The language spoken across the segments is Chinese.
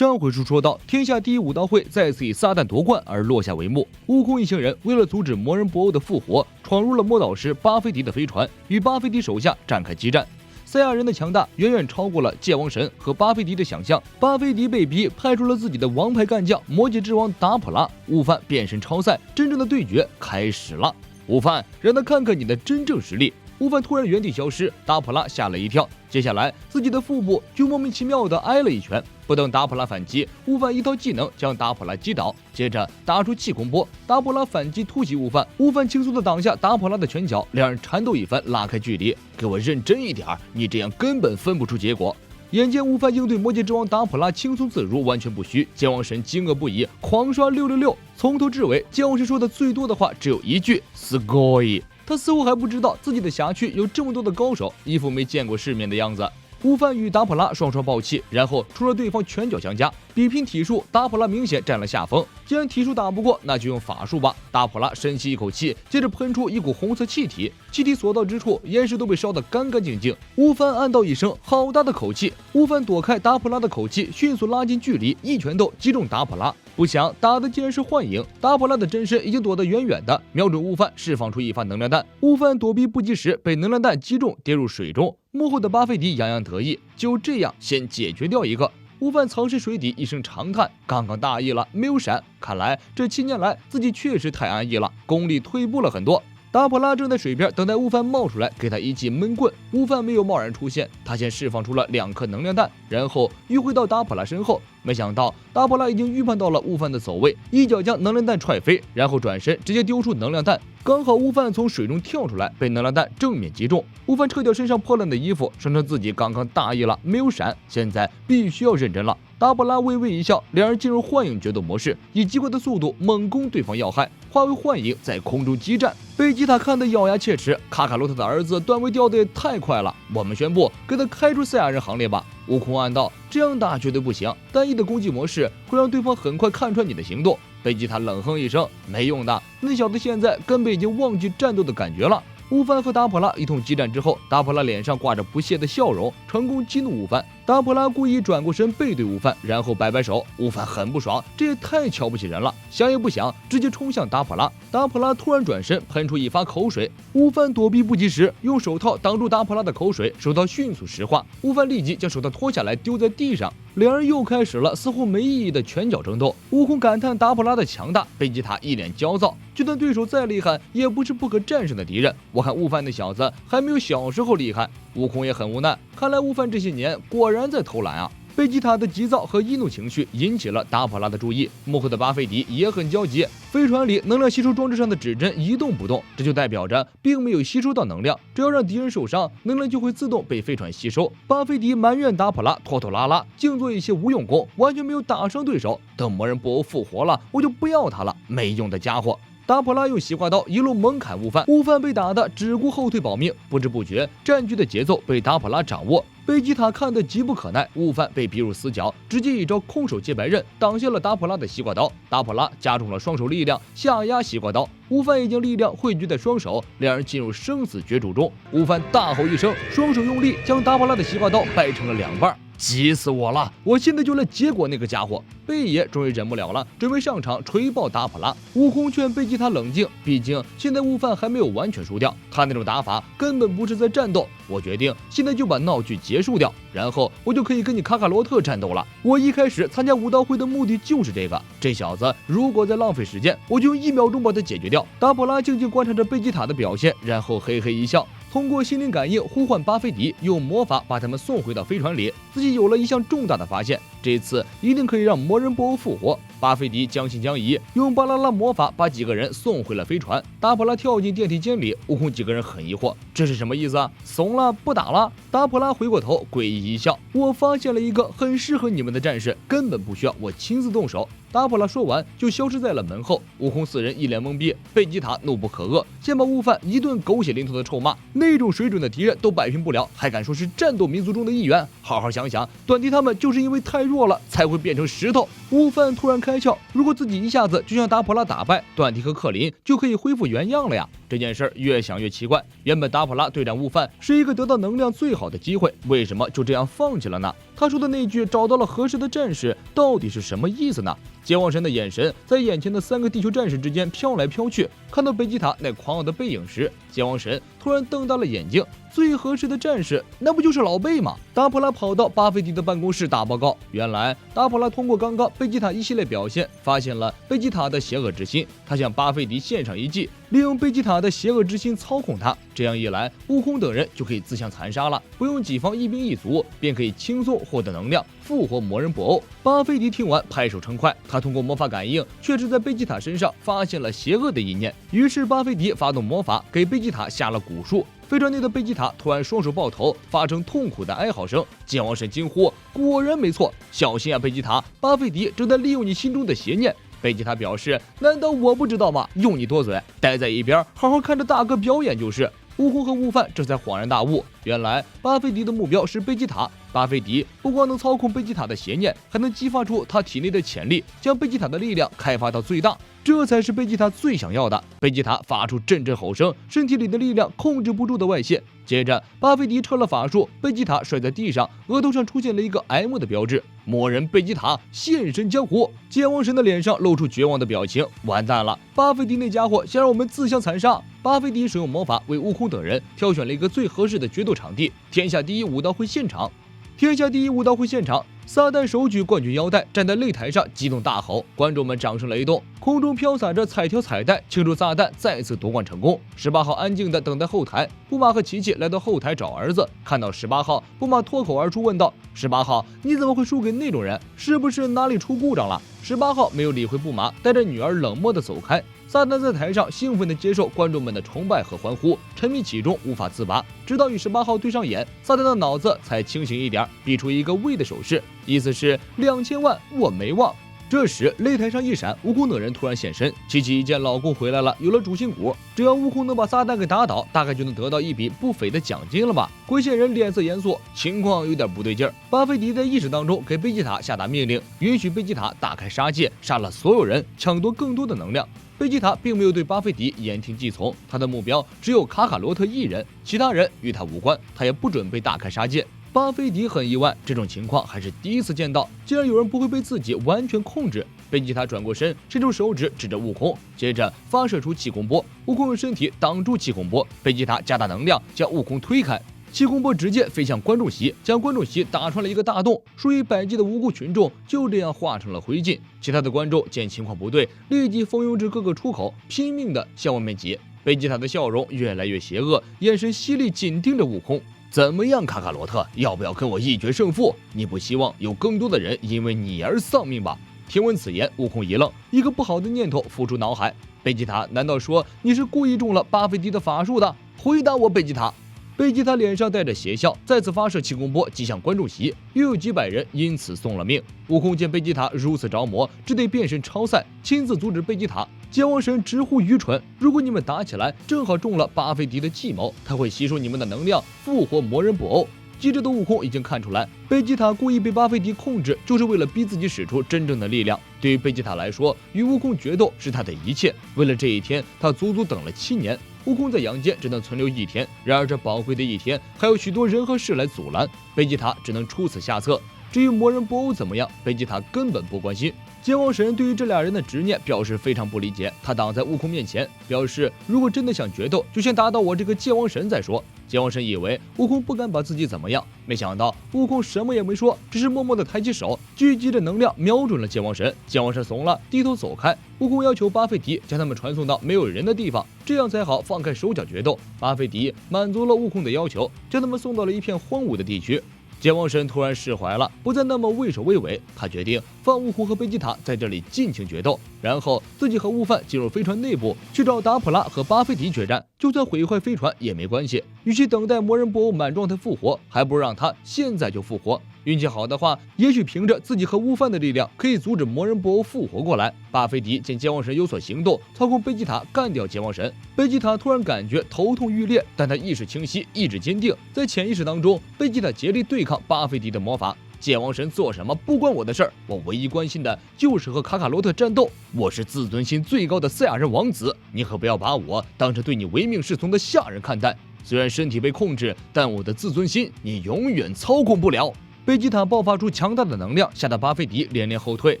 上回书说到，天下第一武道会再次以撒旦夺冠而落下帷幕。悟空一行人为了阻止魔人布欧的复活，闯入了魔导师巴菲迪的飞船，与巴菲迪手下展开激战。赛亚人的强大远远超过了界王神和巴菲迪的想象。巴菲迪被逼派出了自己的王牌干将魔界之王达普拉，悟饭变身超赛，真正的对决开始了。悟饭，让他看看你的真正实力。悟饭突然原地消失，达普拉吓了一跳，接下来自己的腹部就莫名其妙地挨了一拳。不等达普拉反击，悟饭一套技能将达普拉击倒，接着打出气功波，达普拉反击突袭悟饭，悟饭轻松地挡下达普拉的拳脚，两人缠斗一番，拉开距离。给我认真一点，你这样根本分不出结果。眼见悟饭应对魔界之王达普拉轻松自如，完全不虚，界王神惊愕不已，狂刷666。从头至尾，界王神说的最多的话只有一句：すごい。他似乎还不知道自己的辖区有这么多的高手，一副没见过世面的样子。悟饭与达普拉双双爆气，然后冲着对方拳脚相加，比拼体术。达普拉明显占了下风，既然体术打不过，那就用法术吧。达普拉深吸一口气，接着喷出一股红色气体，气体所到之处，岩石都被烧得干干净净。悟饭暗道一声好大的口气，悟饭躲开达普拉的口气，迅速拉近距离，一拳头击中达普拉。不想打的竟然是幻影，达普拉的真身已经躲得远远的，瞄准悟饭释放出一发能量弹，悟饭躲避不及时，被能量弹击中，跌入水中。幕后的巴菲迪洋洋得意，就这样先解决掉一个。悟饭藏身水底，一声长叹，刚刚大意了，没有闪，看来这7年来自己确实太安逸了，功力退步了很多。达普拉正在水边等待悟饭冒出来，给他一记闷棍。悟饭没有贸然出现，他先释放出了2颗能量弹，然后迂回到达普拉身后。没想到达普拉已经预判到了悟饭的走位，一脚将能量弹踹飞，然后转身直接丢出能量弹。刚好悟饭从水中跳出来，被能量弹正面击中。悟饭撤掉身上破烂的衣服，声称自己刚刚大意了，没有闪，现在必须要认真了。达普拉微微一笑，两人进入幻影决斗模式，以极快的速度猛攻对方要害，化为幻影在空中激战。贝吉塔看得咬牙切齿，卡卡罗特的儿子段位掉的也太快了，我们宣布给他开出赛亚人行列吧。悟空暗道，这样打绝对不行，单一的攻击模式会让对方很快看穿你的行动。贝吉塔冷哼一声，没用的，那小子现在根本已经忘记战斗的感觉了。悟饭和达普拉一通激战之后，达普拉脸上挂着不屑的笑容，成功激怒悟饭。达普拉故意转过身背对悟饭，然后摆摆手。悟饭很不爽，这也太瞧不起人了，想也不想直接冲向达普拉。达普拉突然转身喷出一发口水，悟饭躲避不及时，用手套挡住达普拉的口水，手套迅速石化。悟饭立即将手套脱下来丢在地上，两人又开始了似乎没意义的拳脚争斗。悟空感叹达普拉的强大，贝吉塔一脸焦躁，就算对手再厉害，也不是不可战胜的敌人。我看悟饭那小子还没有小时候厉害。悟空也很无奈，看来悟饭这些年果然在偷懒啊。贝吉塔的急躁和易怒情绪引起了达普拉的注意，幕后的巴菲迪也很焦急。飞船里能量吸收装置上的指针一动不动，这就代表着并没有吸收到能量，只要让敌人受伤，能量就会自动被飞船吸收。巴菲迪埋怨达普拉拖拖拉拉，净做一些无用功，完全没有打伤对手。等魔人布欧复活了，我就不要他了，没用的家伙。达普拉用西瓜刀一路猛砍悟饭，悟饭被打得只顾后退保命，不知不觉战局的节奏被达普拉掌握。贝吉塔看得急不可耐，悟饭被逼入死角，直接一招空手接白刃挡下了达普拉的西瓜刀。达普拉加重了双手力量，下压西瓜刀。悟饭已经力量汇聚在双手，两人进入生死角逐中。悟饭大吼一声，双手用力将达普拉的西瓜刀掰成了2半。急死我了！我现在就来结果那个家伙。贝爷终于忍不了了，准备上场锤爆达普拉。悟空劝贝吉塔冷静，毕竟现在悟饭还没有完全输掉，他那种打法根本不是在战斗。我决定现在就把闹剧结束掉，然后我就可以跟你卡卡罗特战斗了。我一开始参加武道会的目的就是这个。这小子如果再浪费时间，我就用1秒钟把他解决掉。达普拉静静观察着贝吉塔的表现，然后嘿嘿一笑。通过心灵感应呼唤巴菲迪，用魔法把他们送回到飞船里。自己有了一项重大的发现，这次一定可以让魔人布欧复活。巴菲迪将信将疑，用巴啦啦魔法把几个人送回了飞船。达普拉跳进电梯间里，悟空几个人很疑惑，这是什么意思啊？怂了不打了？达普拉回过头诡异一笑，我发现了一个很适合你们的战士，根本不需要我亲自动手。达普拉说完就消失在了门后。悟空4人一脸懵逼，贝吉塔怒不可遏，先把悟饭一顿狗血淋头的臭骂，那种水准的敌人都摆平不了，还敢说是战斗民族中的一员？好好想想，短笛他们就是因为太弱了才会变成石头。悟饭突然开窍，如果自己一下子就将达普拉打败，短笛和克林就可以恢复原样了呀。这件事越想越奇怪，原本达普拉对战悟饭是一个得到能量最好的机会，为什么就这样放弃了呢？他说的那句找到了合适的战士到底是什么意思呢？健忘神的眼神在眼前的3个地球战士之间飘来飘去，看到贝吉塔那狂傲的背影时，健忘神突然瞪大了眼睛。最合适的战士，那不就是老贝吗？达普拉跑到巴菲迪的办公室打报告。原来达普拉通过刚刚贝吉塔一系列表现，发现了贝吉塔的邪恶之心。他向巴菲迪献上一计，利用贝吉塔的邪恶之心操控他。这样一来，悟空等人就可以自相残杀了，不用己方一兵一卒，便可以轻松获得能量，复活魔人布欧。巴菲迪听完拍手称快，他通过魔法感应，确实在贝吉塔身上发现了邪恶的意念。于是巴菲迪发动魔法，给贝吉塔下了蛊术。飞船内的贝吉塔突然双手抱头，发生痛苦的哀嚎声。健忘神惊呼：“果然没错，小心啊，贝吉塔！巴菲迪正在利用你心中的邪念。”贝吉塔表示：“难道我不知道吗？用你多嘴，待在一边，好好看着大哥表演就是。”悟空和悟饭这才恍然大悟，原来巴菲迪的目标是贝吉塔。巴菲迪不光能操控贝吉塔的邪念，还能激发出他体内的潜力，将贝吉塔的力量开发到最大。这才是贝吉塔最想要的。贝吉塔发出阵阵吼声，身体里的力量控制不住的外泄。接着，巴菲迪撤了法术，贝吉塔摔在地上，额头上出现了一个 M 的标志。魔人贝吉塔现身江湖。健忘神的脸上露出绝望的表情，完蛋了！巴菲迪那家伙想让我们自相残杀。巴菲迪使用魔法为悟空等人挑选了一个最合适的决斗场地——天下第一武道会现场。天下第一武道会现场，撒旦手举冠军腰带，站在擂台上激动大吼，观众们掌声雷动，空中飘洒着彩条彩带，庆祝撒旦再次夺冠成功。18号安静地等在后台，布玛和琪琪来到后台找儿子，看到18号，布玛脱口而出问道：“18号，你怎么会输给那种人？是不是哪里出故障了？”18号没有理会布玛，带着女儿冷漠地走开。撒旦在台上兴奋地接受观众们的崇拜和欢呼，沉迷其中无法自拔，直到与18号对上眼，撒旦的脑子才清醒一点，比出一个喂的手势，意思是2000万我没忘。这时擂台上一闪，悟空等人突然现身。琪琪一见老公回来了，有了主心骨，只要悟空能把撒旦给打倒，大概就能得到一笔不菲的奖金了吧？龟仙人脸色严肃，情况有点不对劲儿。巴菲迪在意识当中给贝吉塔下达命令，允许贝吉塔大开杀戒，杀了所有人，抢夺更多的能量。贝吉塔并没有对巴菲迪言听计从，他的目标只有卡卡罗特一人，其他人与他无关，他也不准备大开杀戒。巴菲迪很意外，这种情况还是第一次见到，竟然有人不会被自己完全控制。贝吉塔转过身，伸出手指指着悟空，接着发射出气功波，悟空用身体挡住气功波，贝吉塔加大能量将悟空推开。气功波直接飞向观众席，将观众席打穿了一个大洞，数以百计的无辜群众就这样化成了灰烬。其他的观众见情况不对，立即蜂拥至各个出口，拼命的向外面挤。贝吉塔的笑容越来越邪恶，眼神犀利，紧盯着悟空。怎么样，卡卡罗特，要不要跟我一决胜负？你不希望有更多的人因为你而丧命吧？听闻此言，悟空一愣，一个不好的念头浮出脑海。贝吉塔难道说你是故意中了巴菲迪的法术的？回答我，贝吉塔！贝吉塔脸上带着邪笑，再次发射气功波击向观众席，又有几百人因此送了命。悟空见贝吉塔如此着魔，只得变身超赛，亲自阻止贝吉塔。健忘神直呼愚蠢，如果你们打起来，正好中了巴菲迪的计谋，他会吸收你们的能量，复活魔人布欧。机智的悟空已经看出来，贝吉塔故意被巴菲迪控制，就是为了逼自己使出真正的力量。对于贝吉塔来说，与悟空决斗是他的一切。为了这一天，他足足等了7年。悟空在阳间只能存留1天，然而这宝贵的1天，还有许多人和事来阻拦，贝吉塔只能出此下策。至于魔人布欧怎么样，贝吉塔根本不关心。健忘神对于这俩人的执念表示非常不理解，他挡在悟空面前，表示如果真的想决斗，就先打倒我这个健忘神再说。健忘神以为悟空不敢把自己怎么样，没想到悟空什么也没说，只是默默地抬起手，聚集着能量瞄准了健忘神。健忘神怂了，低头走开。悟空要求巴菲迪将他们传送到没有人的地方，这样才好放开手脚决斗。巴菲迪满足了悟空的要求，将他们送到了一片荒芜的地区。健忘神突然释怀了，不再那么畏首畏尾，他决定放悟空和贝吉塔在这里尽情决斗，然后自己和悟饭进入飞船内部去找达普拉和巴菲迪决战，就算毁坏飞船也没关系。与其等待魔人布欧满状态复活，还不如让他现在就复活。运气好的话，也许凭着自己和悟饭的力量，可以阻止魔人布欧复活过来。巴菲迪见健忘神有所行动，操控贝吉塔干掉健忘神。贝吉塔突然感觉头痛欲裂，但他意识清晰，意志坚定，在潜意识当中，贝吉塔竭力对抗巴菲迪的魔法。剑王神做什么不关我的事儿，我唯一关心的就是和卡卡罗特战斗。我是自尊心最高的赛亚人王子，你可不要把我当成对你唯命是从的下人看待。虽然身体被控制，但我的自尊心你永远操控不了。贝吉塔爆发出强大的能量，吓得巴菲迪连连后退。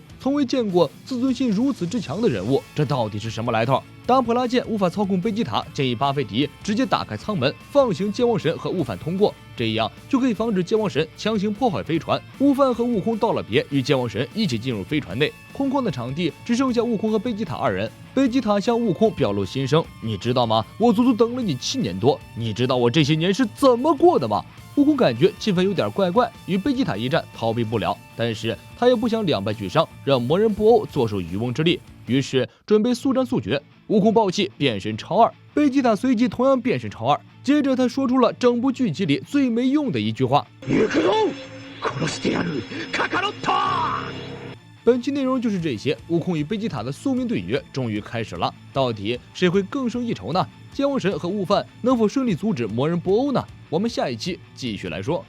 从未见过自尊心如此之强的人物，这到底是什么来头？达普拉见无法操控贝吉塔，建议巴菲迪直接打开舱门，放行剑王神和悟饭通过，这样就可以防止剑王神强行破坏飞船。悟饭和悟空道了别，与剑王神一起进入飞船内。空旷的场地只剩下悟空和贝吉塔二人。贝吉塔向悟空表露心声：“你知道吗？我足足等了你7年多，你知道我这些年是怎么过的吗？”悟空感觉气氛有点怪怪，与贝吉塔一战逃避不了，但是他也不想两败俱伤，让魔人布欧坐收渔翁之利，于是准备速战速决。悟空暴气变身超二，贝吉塔随即同样变身超二，接着他说出了整部剧集里最没用的一句话：本期内容就是这些，悟空与贝吉塔的宿命对决终于开始了，到底谁会更胜一筹呢？剑王神和悟饭能否顺利阻止魔人布欧呢？我们下一期继续来说。